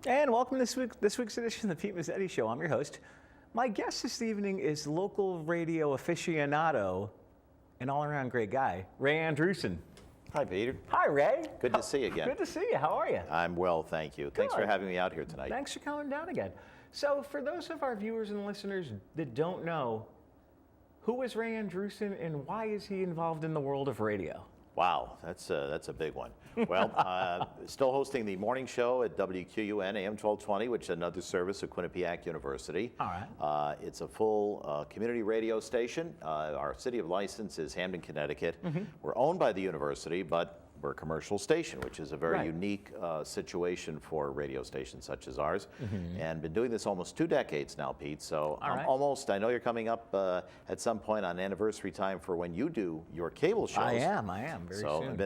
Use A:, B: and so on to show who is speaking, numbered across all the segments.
A: And welcome to this week's edition of the Pete Mezzetti Show. I'm your host. My guest this evening is local radio aficionado and all-around great guy, Ray Andrewsen.
B: Hi, Peter.
A: Hi, Ray.
B: Good to see you again.
A: Good to see you. How are you?
B: I'm well, thank you. Thanks for having me out here tonight.
A: Thanks for coming down again. So for those of our viewers and listeners that don't know, who is Ray Andrewsen and why is he involved in the world of radio?
B: Wow, that's a big one. Well, still hosting the morning show at WQUN AM 1220, which is another service of Quinnipiac University.
A: All right.
B: It's a full community radio station. Our city of license is Hamden, Connecticut. We're owned by the university, but we're a commercial station, which is a very unique situation for radio stations such as ours. And been doing this almost 2 decades now, Pete. So I know you're coming up at some point on anniversary time for when you do your cable shows.
A: I am, very soon.
B: So I've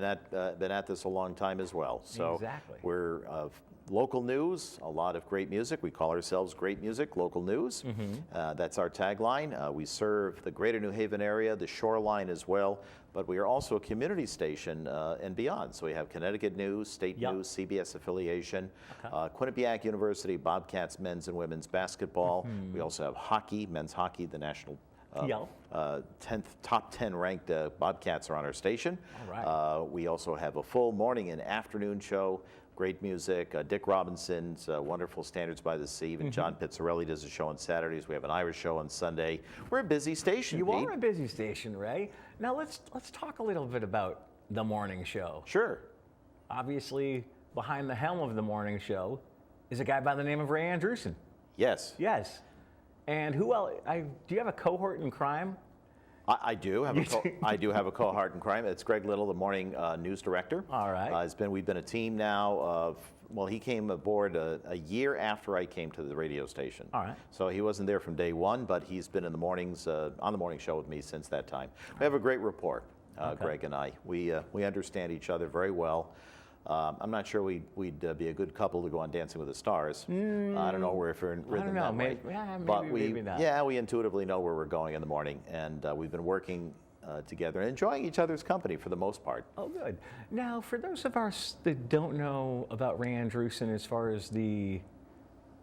B: been at this a long time as well. So we're local news, a lot of great music. We call ourselves Great Music, Local News. That's our tagline. We serve the greater New Haven area, the shoreline as well, but we are also a community station and beyond. So we have Connecticut News, State News, CBS affiliation, Quinnipiac University, Bobcats men's and women's basketball. We also have hockey, men's hockey, the national top 10 ranked Bobcats are on our station. We also have a full morning and afternoon show. Great music. Dick Robinson's wonderful Standards by the Sea. Even John Pizzarelli does a show on Saturdays. We have an Irish show on Sunday. We're a busy station,
A: You are a busy station, Ray. Now let's talk a little bit about the morning show.
B: Sure.
A: Obviously, behind the helm of the morning show is a guy by the name of Ray Andrewsen.
B: Yes.
A: Yes. And who else? Do you have a cohort in crime?
B: I do have a cohort in crime. It's Greg Little, the morning news director.
A: All right.
B: We've been a team now of, he came aboard a year after I came to the radio station.
A: All right.
B: So he wasn't there from day one, but he's been in the mornings on the morning show with me since that time. We have a great rapport, Greg and I. We understand each other very well. I'm not sure we'd be a good couple to go on Dancing with the Stars. I don't know if we're in rhythm that way.
A: Maybe not.
B: Yeah, we intuitively know where we're going in the morning, and we've been working together and enjoying each other's company for the most part.
A: Oh, good. Now, for those of us that don't know about Ray Andrewsen as far as the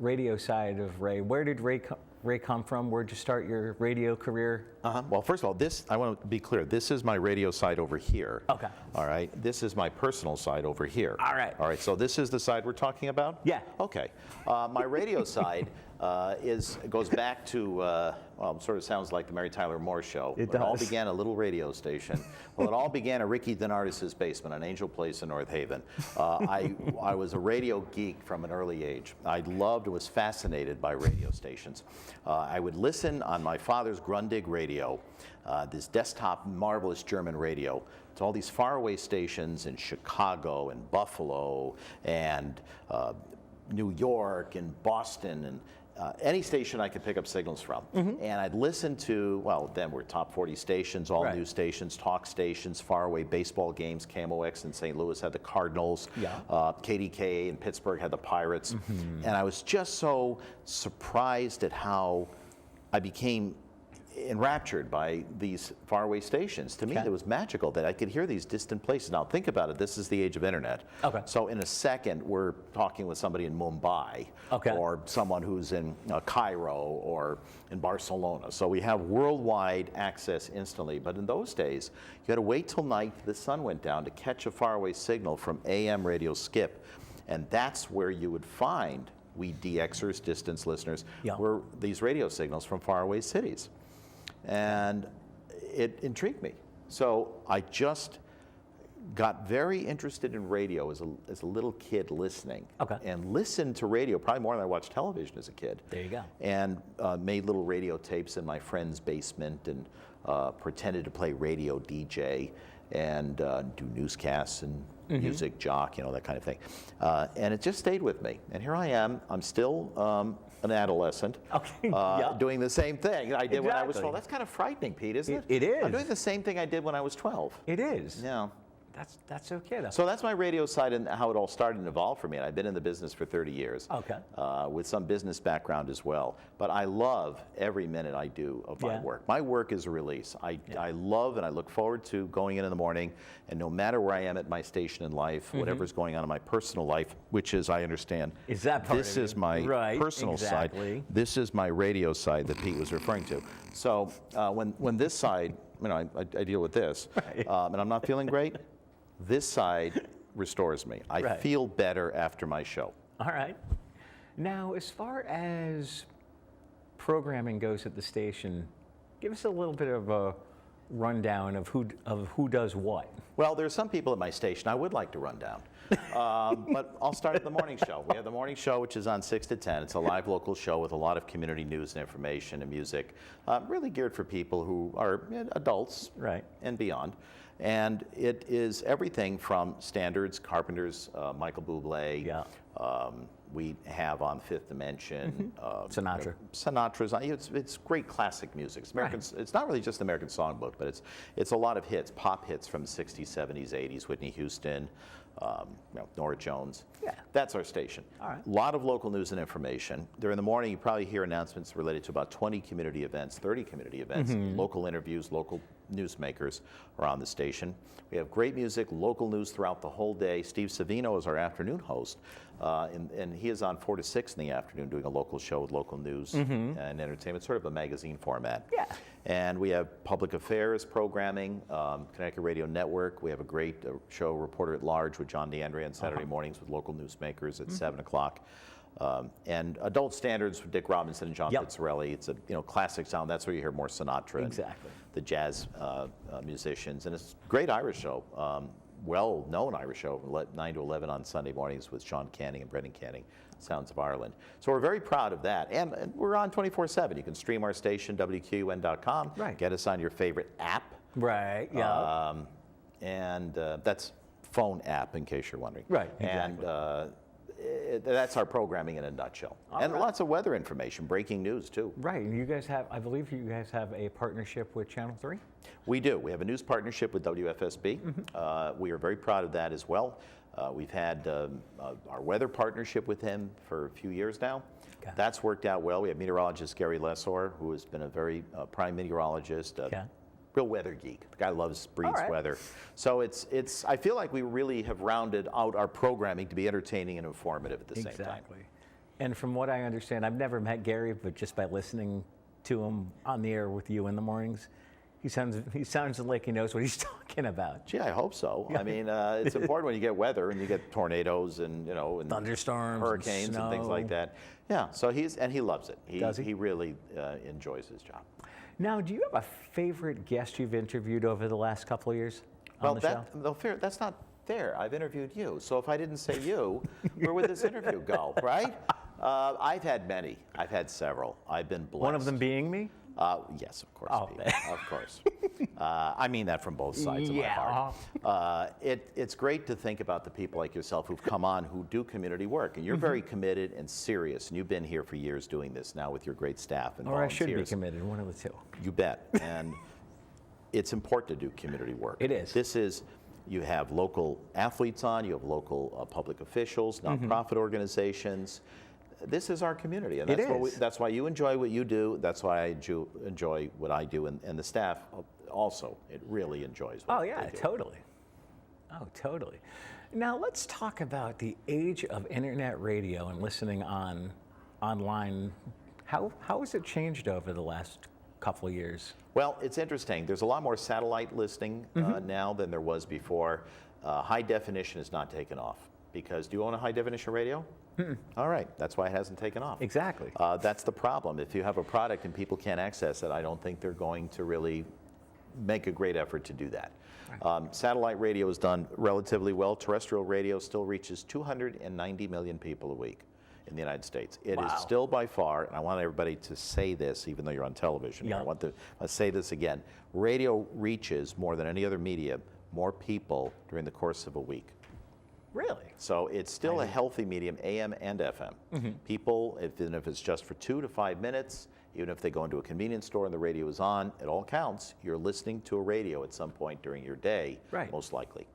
A: radio side of Ray, where did Ray come from? Where'd you start your radio career?
B: Well, first of all, I want to be clear. This is my radio side over here.
A: Okay.
B: All right. This is my personal side over here.
A: All right.
B: All right. So this is the side we're talking about?
A: Yeah.
B: Okay. My radio side goes back to, sort of sounds like the Mary Tyler Moore Show.
A: It
B: all
A: does.
B: began a little radio station. Well, it all began at Ricky Denardis' basement on Angel Place in North Haven. I was a radio geek from an early age. I loved and was fascinated by radio stations. I would listen on my father's Grundig radio, this desktop marvelous German radio, to all these faraway stations in Chicago and Buffalo and New York and Boston and any station I could pick up signals from. And I'd listen to, then we're top 40 stations, all news stations, talk stations, faraway baseball games. KMOX in St. Louis had the Cardinals. KDKA in Pittsburgh had the Pirates. And I was just so surprised at how I became enraptured by these faraway stations. To me, it was magical that I could hear these distant places. Now, think about it. This is the age of internet.
A: Okay.
B: So in a second, we're talking with somebody in Mumbai or someone who's in Cairo or in Barcelona. So we have worldwide access instantly. But in those days, you had to wait till night, the sun went down, to catch a faraway signal from AM radio skip. And that's where you would find, we DXers, distance listeners, were these radio signals from faraway cities. And it intrigued me. So I just got very interested in radio as a little kid listening. And listened to radio probably more than I watched television as a kid.
A: There you go.
B: And made little radio tapes in my friend's basement and pretended to play radio DJ and do newscasts and music jock, that kind of thing. And it just stayed with me. And here I am. I'm still an adolescent doing the same thing I did when I was 12. That's kind of frightening, Pete, isn't it?
A: It is.
B: I'm doing the same thing I did when I was 12.
A: It is.
B: Yeah.
A: That's okay though.
B: So that's my radio side and how it all started and evolved for me. And I've been in the business for 30 years.
A: Okay.
B: With some business background as well. But I love every minute I do of my
A: Yeah.
B: work. My work is a release. I love and I look forward to going in the morning, and no matter where I am at my station in life, whatever's going on in my personal life, which is, I understand,
A: Is that part
B: this
A: of
B: is
A: it?
B: my
A: Right,
B: personal
A: exactly.
B: side. This is my radio side that Pete was referring to. So when this side, I deal with this,
A: Right.
B: and I'm not feeling great, this side restores me. I
A: Right.
B: feel better after my show.
A: All right. Now, as far as programming goes at the station, give us a little bit of a rundown of who does what.
B: Well, there's some people at my station I would like to run down. But I'll start at the morning show. We have the morning show, which is on 6 to 10. It's a live local show with a lot of community news and information and music, really geared for people who are adults
A: Right.
B: and beyond. And it is everything from standards, Carpenter's, Michael Bublé.
A: Yeah.
B: We have on Fifth Dimension.
A: Sinatra.
B: Sinatra's. It's great classic music. It's American. It's not really just the American Songbook, but it's a lot of hits, pop hits from the 60s, 70s, 80s. Whitney Houston, Norah Jones.
A: Yeah.
B: That's our station.
A: All right.
B: A lot of local news and information. During the morning, you probably hear announcements related to about 20 community events, 30 community events, local interviews, local newsmakers are on the station. We have great music, local news throughout the whole day. Steve Savino is our afternoon host, and he is on 4 to 6 in the afternoon doing a local show with local news and entertainment, sort of a magazine format.
A: Yeah.
B: And we have public affairs programming, Connecticut Radio Network. We have a great show, Reporter at Large, with John DeAndrea on Saturday mornings with local newsmakers at 7 o'clock. And adult standards with Dick Robinson and John Pizzarelli. It's a classic sound. That's where you hear more Sinatra
A: Exactly.
B: and the jazz musicians. And it's a great Irish show, well-known Irish show, 9 to 11 on Sunday mornings with Sean Canning and Brendan Canning, Sounds of Ireland. So we're very proud of that. And we're on 24/7. You can stream our station, WQUN.com.
A: Right.
B: Get us on your favorite app.
A: Right. Yeah.
B: And that's phone app, in case you're wondering.
A: Right,
B: And that's our programming in a nutshell.
A: All
B: and
A: right.
B: lots of weather information, breaking news, too.
A: Right. And you guys have, I believe you guys have a partnership with Channel 3?
B: We do. We have a news partnership with WFSB. We are very proud of that as well. We've had our weather partnership with him for a few years now.
A: Okay.
B: That's worked out well. We have meteorologist Gary Lessor, who has been a very prime meteorologist, real weather geek. The guy loves, breathes
A: right.
B: weather. So I feel like we really have rounded out our programming to be entertaining and informative at the same time.
A: Exactly. And from what I understand, I've never met Gary, but just by listening to him on the air with you in the mornings, he sounds like he knows what he's talking about.
B: Gee, I hope so. I mean, it's important when you get weather and you get tornadoes and and
A: Thunderstorms,
B: hurricanes and things like that. Yeah. So he loves it.
A: Does he?
B: He really enjoys his job.
A: Now, do you have a favorite guest you've interviewed over the last couple of years on the show?
B: That's not fair. I've interviewed you. So if I didn't say you, where would this interview go, right? I've had many. I've had several. I've been blessed.
A: One of them being me?
B: Yes, of course,
A: Oh,
B: Pete. Of course. I mean that from both sides of my heart. It's great to think about the people like yourself who've come on who do community work, and you're very committed and serious, and you've been here for years doing this now with your great staff and
A: Or I
B: volunteers.
A: should be committed, one of the two.
B: You bet. And it's important to do community work.
A: It is.
B: You have local athletes on, you have local public officials, nonprofit organizations. This is our community, and that's why you enjoy what you do. That's why I enjoy what I do, and the staff also. It really enjoys what they do.
A: Totally. Oh, totally. Now let's talk about the age of internet radio and listening online. How has it changed over the last couple of years?
B: Well, it's interesting. There's a lot more satellite listening now than there was before. High definition has not taken off. Because do you own a high definition radio? All right, that's why it hasn't taken off.
A: Exactly.
B: That's the problem. If you have a product and people can't access it, I don't think they're going to really make a great effort to do that. Right. Satellite radio is done relatively well. Terrestrial radio still reaches 290 million people a week in the United States. It is still by far, and I want everybody to say this, even though you're on television. I want to say this again. Radio reaches more than any other media, more people during the course of a week.
A: Really?
B: So it's still a healthy medium, AM and FM. People, even if it's just for 2 to 5 minutes, even if they go into a convenience store and the radio is on, it all counts. You're listening to a radio at some point during your day, most likely.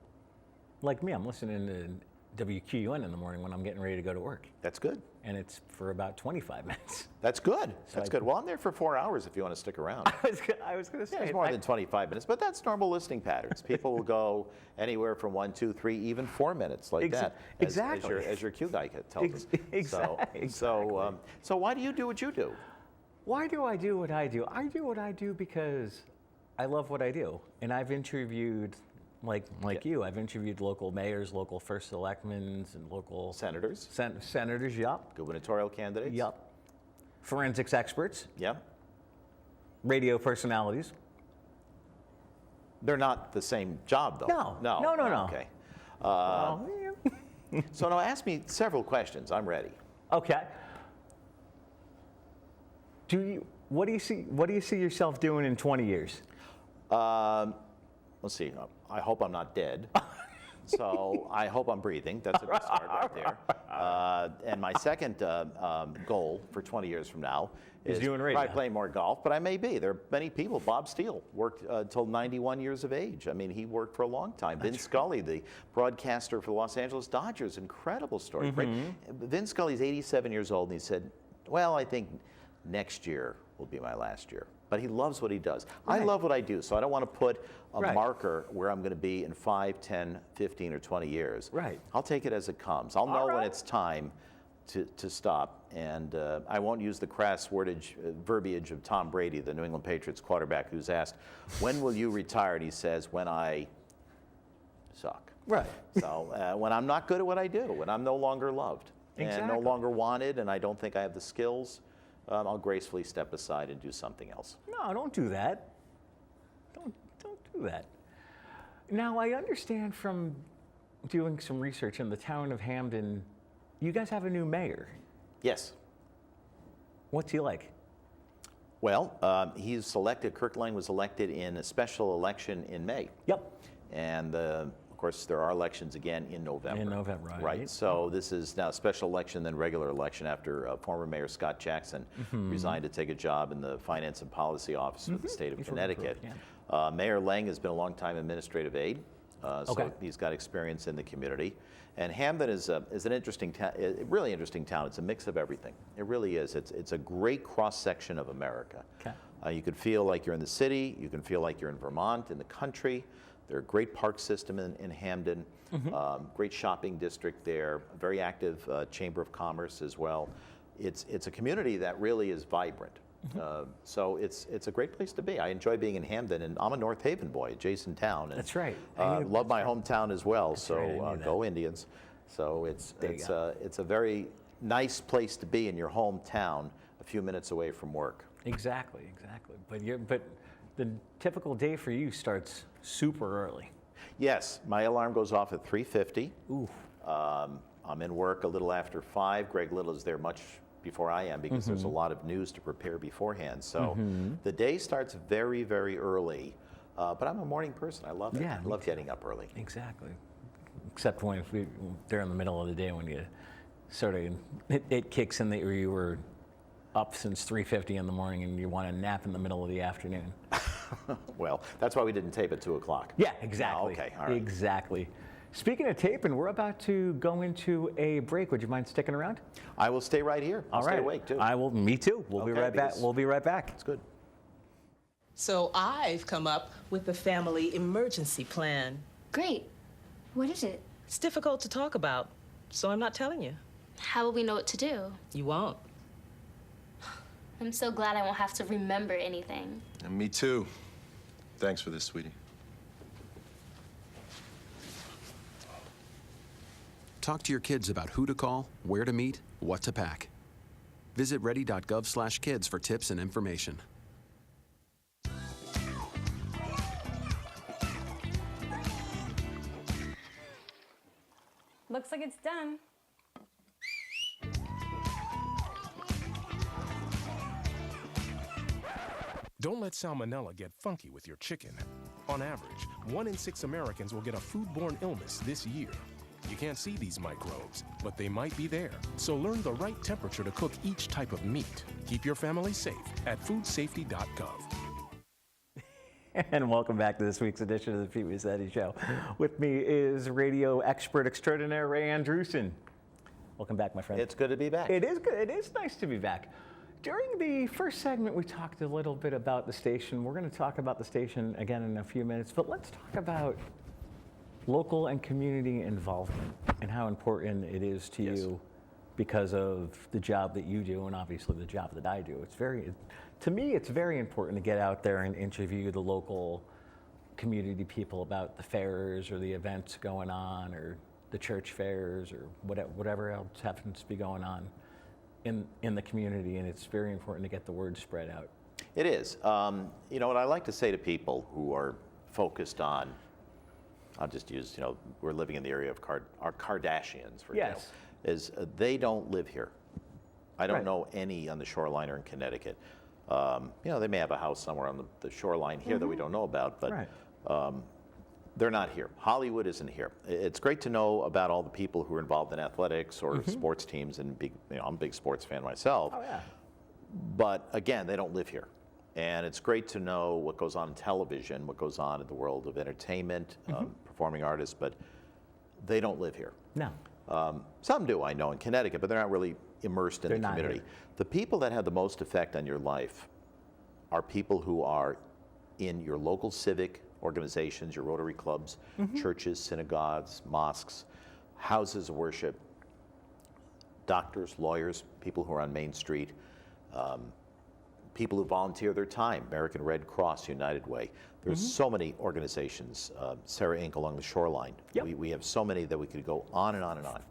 A: like me, I'm listening to WQUN in the morning when I'm getting ready to go to work,
B: That's good.
A: and it's for about 25 minutes.
B: That's good. That's
A: I-
B: good. Well, I'm there for 4 hours if you want to stick around.
A: I was going to say
B: It's more than 25 minutes, but that's normal listening patterns. People will go anywhere from 1, 2, 3, even 4 minutes like that.
A: Exactly.
B: As your cue guy tells us.
A: Exactly.
B: So why do you do what you do?
A: Why do I do what I do? I do what I do because I love what I do, and I've interviewed. Like you, I've interviewed local mayors, local first selectmen, and local
B: Senators,
A: senators. Yup.
B: gubernatorial candidates.
A: Yup. Forensics experts,
B: Yep.
A: radio personalities.
B: They're not the same job, though.
A: No.
B: Okay.
A: Well, yeah.
B: So now ask me several questions. I'm ready.
A: Okay. What do you see yourself doing in 20 years?
B: Let's see. I hope I'm not dead. So I hope I'm breathing. That's a good start right there. And my second goal for 20 years from now is
A: doing radio.
B: probably playing more golf, but I may be. There are many people. Bob Steele worked until 91 years of age. I mean, he worked for a long time. Vince Scully, the broadcaster for the Los Angeles Dodgers, incredible story. Vince Scully's 87 years old, and he said, well, I think next year will be my last year. But he loves what he does.
A: Right.
B: I love what I do, so I don't want to put a
A: Right.
B: marker where I'm going to be in 5, 10, 15, or 20 years.
A: Right.
B: I'll take it as it comes. I'll know
A: All
B: when
A: right.
B: it's time to stop, and I won't use the crass verbiage of Tom Brady, the New England Patriots quarterback, who's asked, when will you retire? And he says, when I suck.
A: Right.
B: So when I'm not good at what I do, when I'm no longer loved, and no
A: Exactly.
B: longer wanted, and I don't think I have the skills, I'll gracefully step aside and do something else.
A: No, don't do that. Don't do that. Now, I understand from doing some research in the town of Hamden, you guys have a new mayor.
B: Yes.
A: What's he like?
B: Well, he's selected, Kirk Lane was elected in a special election in May.
A: Yep.
B: And of course, there are elections again in November.
A: In November, right.
B: Right. So this is now a special election, then regular election after former Mayor Scott Jackson resigned to take a job in the Finance and Policy Office of the state of
A: He's working for
B: Connecticut.
A: it, yeah.
B: Mayor Lang has been a long time administrative aide, so
A: Okay.
B: he's got experience in the community. And Hamden is an interesting town, really interesting town. It's a mix of everything. It really is. It's a great cross section of America.
A: Okay.
B: You can feel like you're in the city. You can feel like you're in Vermont, in the country. There's a great park system in Hamden, great shopping district there, a very active Chamber of Commerce as well. It's a community that really is vibrant. So it's a great place to be. I enjoy being in Hamden, and I'm a North Haven boy, adjacent town. And,
A: That's right.
B: Love my hometown as well.
A: That's right, I
B: So
A: knew
B: go Indians. So it's
A: There you go.
B: it's a very nice place to be in your hometown, a few minutes away from work.
A: Exactly. But the typical day for you starts super early.
B: Yes, my alarm goes off at 3:50.
A: Ooh.
B: I'm in work a little after 5. Greg Little is there much before I am because there's a lot of news to prepare beforehand. So the day starts very, very early. But I'm a morning person. I love it.
A: Yeah,
B: I
A: me
B: love getting up early.
A: Exactly. Except when they're in the middle of the day when you sort of it kicks in that you were up since 3:50 in the morning and you want to nap in the middle of the afternoon.
B: Well, that's why we didn't tape at 2 o'clock.
A: Yeah, exactly.
B: Okay, all right.
A: Exactly. Speaking of taping, we're about to go into a break. Would you mind sticking around?
B: I will stay right here. I'll
A: All
B: stay
A: right.
B: awake too.
A: I will. Me too. We'll be
B: Okay,
A: right back.
B: because-
A: We'll be right back.
B: That's good.
C: So I've come up with the family emergency plan.
D: Great. What is it?
C: It's difficult to talk about, so I'm not telling you.
D: How will we know what to do?
C: You won't.
D: I'm so glad I won't have to remember anything.
E: And me too. Thanks for this, sweetie.
F: Talk to your kids about who to call, where to meet, what to pack. Visit ready.gov/kids for tips and information.
G: Looks like it's done.
H: Don't let salmonella get funky with your chicken. On average, 1 in 6 Americans will get a foodborne illness this year. You can't see these microbes, but they might be there. So learn the right temperature to cook each type of meat. Keep your family safe at foodsafety.gov.
A: And welcome back to this week's edition of the Pete Mezzetti Show. With me is radio expert extraordinaire Ray Andrewsen. Welcome back, my friend.
B: It's good to be back.
A: It is good. It is nice to be back. During the first segment, we talked a little bit about the station. We're going to talk about the station again in a few minutes, but let's talk about local and community involvement and how important it is to you because of the job that you do and obviously the job that I do. To me, it's very important to get out there and interview the local community people about the fairs or the events going on or the church fairs or whatever else happens to be going on in the community, and it's very important to get the word spread out.
B: It is. You know, what I like to say to people who are focused on, I'll just use, you know, we're living in the area of our Kardashians, for example, is they don't live here. I don't know any on the shoreline or in Connecticut. You know, they may have a house somewhere on the shoreline here that we don't know about, but they're not here. Hollywood isn't here. It's great to know about all the people who are involved in athletics or sports teams, and I'm a big sports fan myself.
A: Oh, yeah.
B: But again, they don't live here. And it's great to know what goes on in television, what goes on in the world of entertainment, performing artists, but they don't live here.
A: No.
B: Some do, I know, in Connecticut, but they're not really immersed in the community.
A: Here.
B: The people that have the most effect on your life are people who are in your local civic organizations, your Rotary clubs, churches, synagogues, mosques, houses of worship, doctors, lawyers, people who are on Main Street, people who volunteer their time, American Red Cross, United Way. There's so many organizations, Sarah Inc. along the shoreline. We have so many that we could go on and on and on.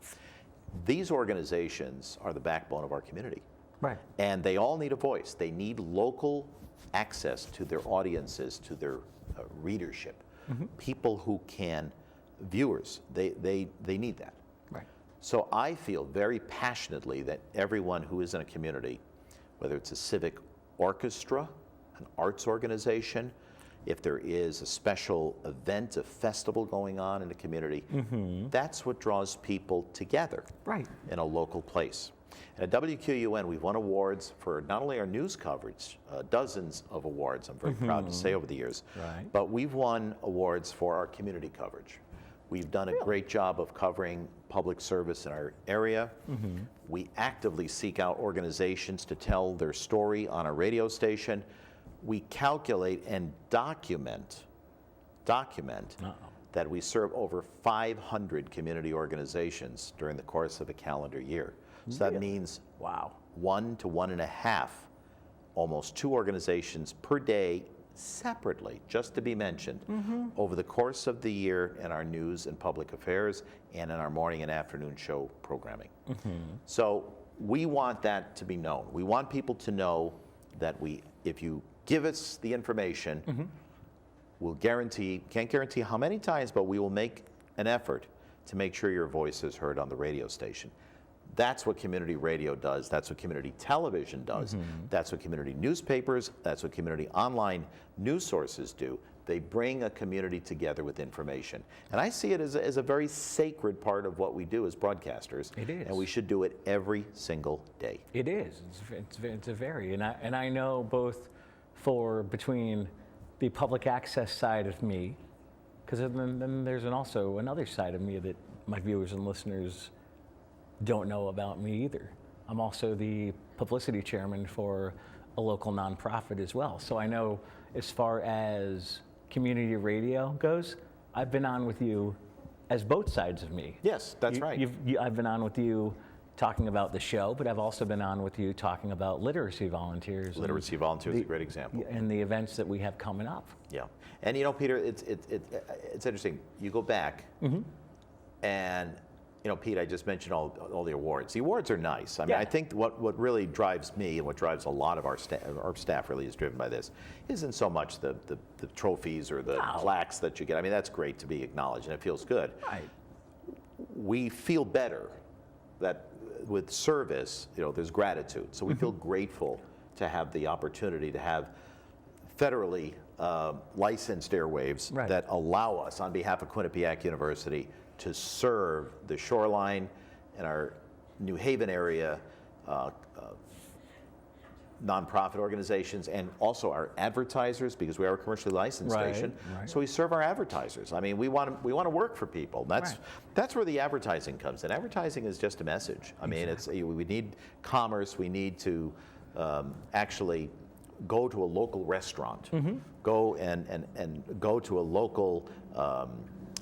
B: These organizations are the backbone of our community.
A: Right.
B: And they all need a voice. They need local access to their audiences, to their readership. People who can, viewers, they need that.
A: Right.
B: So I feel very passionately that everyone who is in a community, whether it's a civic orchestra, an arts organization, if there is a special event, a festival going on in the community, that's what draws people together in a local place. And at WQUN, we've won awards for not only our news coverage, dozens of awards, I'm very proud to say over the years, but we've won awards for our community coverage. We've done a great job of covering public service in our area. We actively seek out organizations to tell their story on a radio station. We calculate and document that we serve over 500 community organizations during the course of a calendar year. So that means 1 to 1.5, almost 2 organizations per day separately, just to be mentioned, over the course of the year in our news and public affairs and in our morning and afternoon show programming. So we want that to be known. We want people to know that if you give us the information, we'll can't guarantee how many times, but we will make an effort to make sure your voice is heard on the radio station. That's what community radio does. That's what community television does. That's what community newspapers, that's what community online news sources do. They bring a community together with information. And I see it as a very sacred part of what we do as broadcasters.
A: It is.
B: And we should do it every single day.
A: It is. It's a very, and I know both between the public access side of me, because then there's also another side of me that my viewers and listeners don't know about me either. I'm also the publicity chairman for a local nonprofit as well. So I know as far as community radio goes, I've been on with you as both sides of me.
B: Yes, that's right.
A: I've been on with you talking about the show, but I've also been on with you talking about literacy volunteers.
B: Literacy volunteers is a great example.
A: And the events that we have coming up.
B: Yeah, and you know, Peter, it's interesting. You go back, and you know, Pete, I just mentioned all the awards. The awards are nice. I mean, I think what really drives me and what drives a lot of our staff really is driven by this isn't so much the trophies or the plaques that you get. I mean, that's great to be acknowledged and it feels good.
A: Right.
B: We feel better that with service, you know, there's gratitude. So we feel grateful to have the opportunity to have federally licensed airwaves that allow us, on behalf of Quinnipiac University, to serve the shoreline and our New Haven area, nonprofit organizations and also our advertisers, because we are a commercially licensed
A: Right,
B: station.
A: right.
B: So we serve our advertisers. I mean, we want to work for people.
A: Right.
B: That's where the advertising comes in. Advertising is just a message. I mean, we need commerce. We need to actually go to a local restaurant, go and go to a local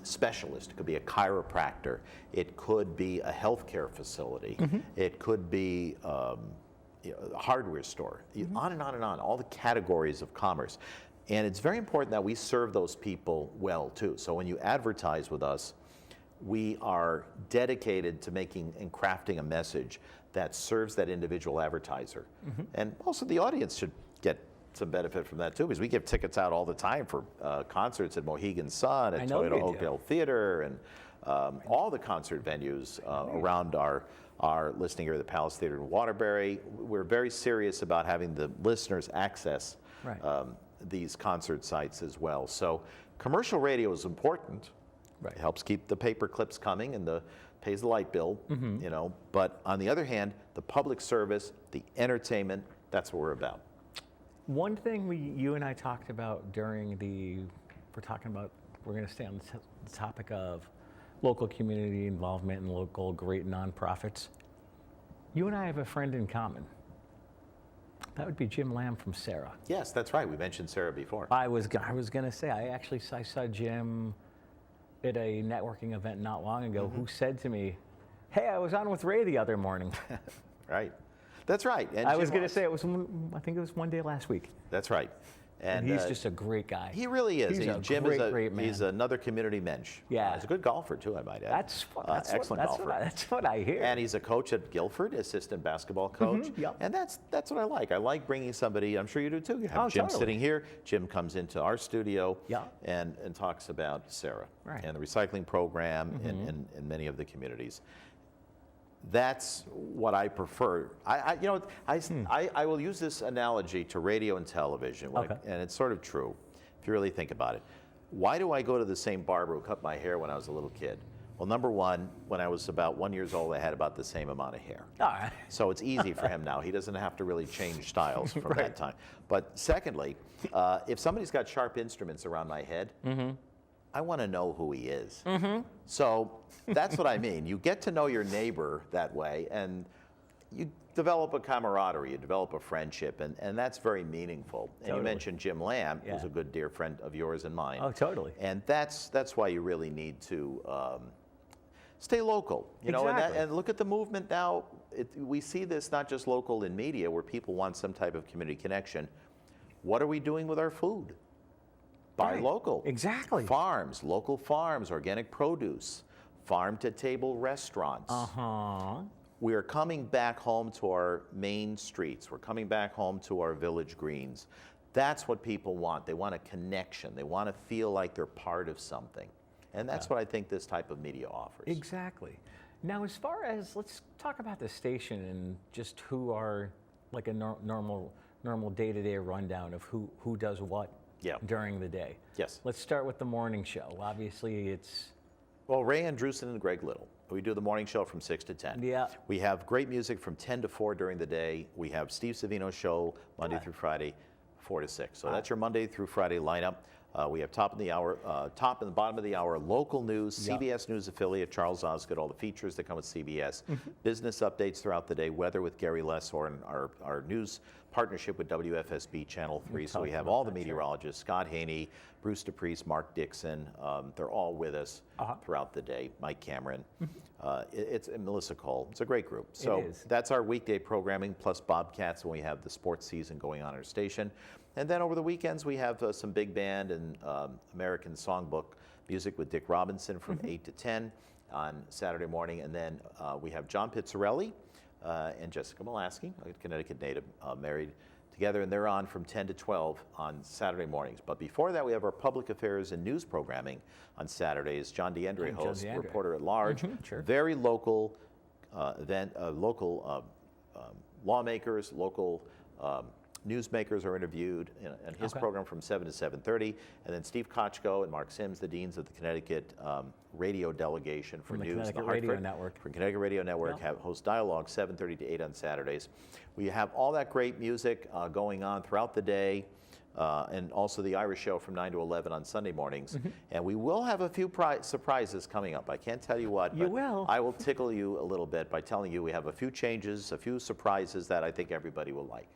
B: specialist. It could be a chiropractor. It could be a healthcare facility. It could be a hardware store. On and on and on. All the categories of commerce. And it's very important that we serve those people well too. So when you advertise with us, we are dedicated to making and crafting a message that serves that individual advertiser. And also the audience should get some benefit from that too, because we give tickets out all the time for concerts at Mohegan Sun, at Toyota Oakdale Theater, and all the concert venues around our listening area, the Palace Theater in Waterbury. We're very serious about having the listeners access these concert sites as well. So commercial radio is important. It helps keep the paper clips coming and pays the light bill, you know. But on the other hand, the public service, the entertainment, that's what we're about.
A: One thing you and I talked about during we're going to stay on the topic of local community involvement and local great nonprofits. You and I have a friend in common. That would be Jim Lamb from Sarah.
B: Yes, that's right. We mentioned Sarah before.
A: I was going to say, I saw Jim at a networking event not long ago who said to me, hey, I was on with Ray the other morning.
B: Right. That's right. And
A: I was going to say, I think it was one day last week.
B: That's right.
A: And he's just a great guy.
B: He really is.
A: Jim is a great man.
B: He's another community mensch.
A: Yeah.
B: He's a good golfer too, I might add.
A: Excellent golfer. That's what I hear.
B: And he's a coach at Guilford, assistant basketball coach.
A: Yep.
B: And that's what I like. I like bringing somebody, I'm sure you do too. You have Jim sitting here. Jim comes into our studio and talks about Sarah and the recycling program in many of the communities. That's what I prefer. I will use this analogy to radio and television, and it's sort of true, if you really think about it. Why do I go to the same barber who cut my hair when I was a little kid? Well, number one, when I was about 1 year old, I had about the same amount of hair.
A: All right.
B: So it's easy for him now. He doesn't have to really change styles from that time. But secondly, if somebody's got sharp instruments around my head, I want to know who he is. So that's what I mean. You get to know your neighbor that way, and you develop a camaraderie, you develop a friendship, and that's very meaningful. And you mentioned Jim Lamb, who's a good dear friend of yours and mine.
A: Oh, totally.
B: And that's why you really need to stay local. You know, and look at the movement now. We see this not just local in media, where people want some type of community connection. What are we doing with our food? Buy local.
A: Exactly.
B: Farms, local farms, organic produce, farm-to-table restaurants. We are coming back home to our main streets. We're coming back home to our village greens. That's what people want. They want a connection. They want to feel like they're part of something. And that's what I think this type of media offers.
A: Exactly. Now, as far as, let's talk about the station and just who are, like a normal day-to-day rundown of who does what during the day.
B: Yes.
A: Let's start with the morning show. Obviously, it's...
B: Well, Ray Andrewsen and Greg Little. We do the morning show from 6 to 10.
A: Yeah.
B: We have great music from 10 to 4 during the day. We have Steve Savino's show Monday through Friday, 4 to 6. So that's your Monday through Friday lineup. We have top and the bottom of the hour, local news, CBS News affiliate, Charles Osgood, all the features that come with CBS, business updates throughout the day, weather with Gary Lessor, and our news partnership with WFSB Channel 3. So we have all the meteorologists, Scott Haney, Bruce DePriest, Mark Dixon. They're all with us throughout the day. Mike Cameron, it's Melissa Cole. It's a great group. So that's our weekday programming, plus Bobcats when we have the sports season going on our station. And then over the weekends, we have some big band and American songbook music with Dick Robinson from 8 to 10 on Saturday morning. And then we have John Pizzarelli and Jessica Molaski, a Connecticut native, married together. And they're on from 10 to 12 on Saturday mornings. But before that, we have our public affairs and news programming on Saturdays. John DeAndre hosts, reporter at large, very local event, local lawmakers, local newsmakers are interviewed in his program from 7 to 7:30, and then Steve Kochko and Mark Sims, the deans of the Connecticut radio delegation for
A: From the
B: news,
A: Connecticut
B: Hartford,
A: Radio Network.
B: from Connecticut Radio Network, have host dialogue 7:30 to 8 on Saturdays. We have all that great music going on throughout the day. And also the Irish show from 9 to 11 on Sunday mornings. And we will have a few surprises coming up. I can't tell you what, but I will tickle you a little bit by telling you we have a few changes, a few surprises that I think everybody will like.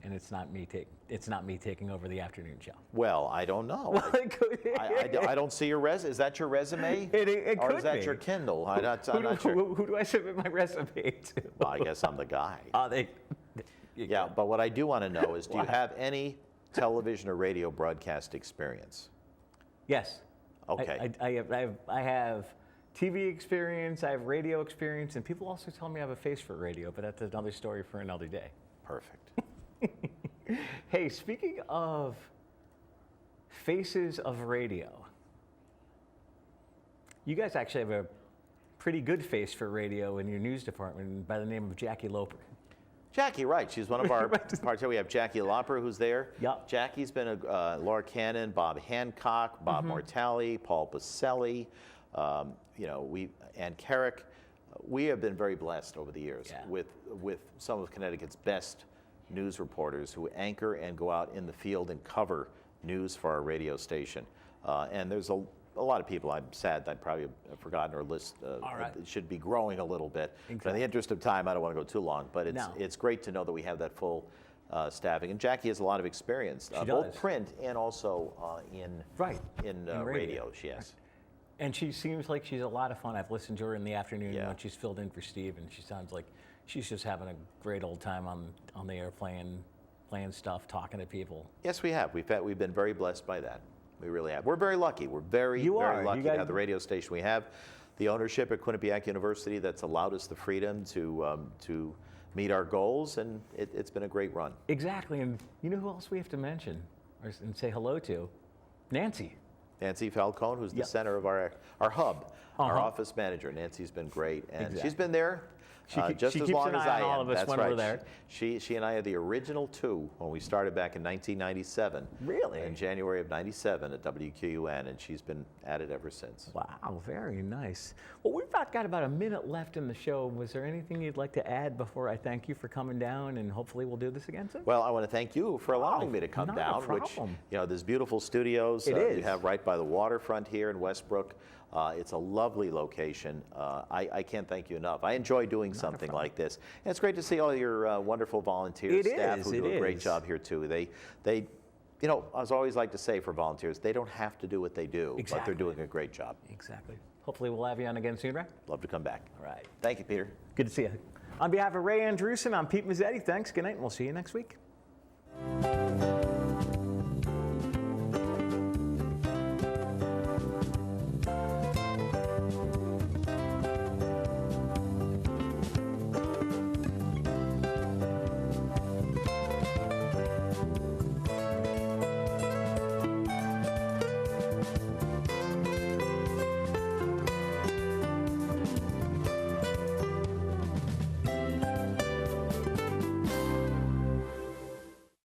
A: And it's not me taking over the afternoon show.
B: Well, I don't know. I don't see your resume. Is that your resume?
A: It
B: or
A: could
B: is that
A: be.
B: your Kindle? I'm not sure.
A: Who do I submit my resume to?
B: Well, I guess I'm the guy. Yeah, but what I do want to know is, do you have any television or radio broadcast experience?
A: Yes.
B: Okay.
A: I have TV experience, I have radio experience, and people also tell me I have a face for radio, but that's another story for another day.
B: Perfect.
A: Hey, speaking of faces of radio, you guys actually have a pretty good face for radio in your news department by the name of Jackie Loper.
B: Jackie, right. She's one of our parts here. We have Jackie Loper, who's there.
A: Yep.
B: Jackie's been Laura Cannon, Bob Hancock, Bob Mortelli, Paul Baselli, Ann Carrick. We have been very blessed over the years with some of Connecticut's best news reporters who anchor and go out in the field and cover news for our radio station. And there's a lot of people. I'm sad that I probably have forgotten our list. It should be growing a little bit. Exactly. But in the interest of time, I don't want to go too long. But it's great to know that we have that full staffing. And Jackie has a lot of experience, both print and also in radio. She has.
A: And she seems like she's a lot of fun. I've listened to her in the afternoon when she's filled in for Steve, and she sounds like she's just having a great old time on the air playing stuff, talking to people.
B: Yes, we have. We've been very blessed by that. We really have. We're very lucky. We're very lucky to have the radio station we have. The ownership at Quinnipiac University that's allowed us the freedom to meet our goals, and it's been a great run.
A: Exactly. And you know who else we have to mention and say hello to? Nancy.
B: Nancy Falcone, who's the center of our hub, our office manager. Nancy's been great, and she's been there just as long as I am.
A: All of us
B: That's
A: when
B: right.
A: We're there.
B: She and I are the original two when we started back in 1997.
A: Really?
B: In January of '97 at WQUN, and she's been at it ever since.
A: Wow, very nice. Well, we've got about a minute left in the show. Was there anything you'd like to add before I thank you for coming down, and hopefully we'll do this again soon?
B: Well, I want to thank you for allowing me to come down. Which, there's beautiful studios you have right by the waterfront here in Westbrook. It's a lovely location. I can't thank you enough. I enjoy doing something like this. And it's great to see all your wonderful volunteer staff who do a great job here too. They as I always like to say for volunteers, they don't have to do what they do, but they're doing a great job.
A: Exactly. Hopefully we'll have you on again soon, Ray.
B: Love to come back.
A: All right.
B: Thank you, Peter.
A: Good to see you. On behalf of Ray Andrewsen, I'm Pete Mezzetti. Thanks. Good night, and we'll see you next week.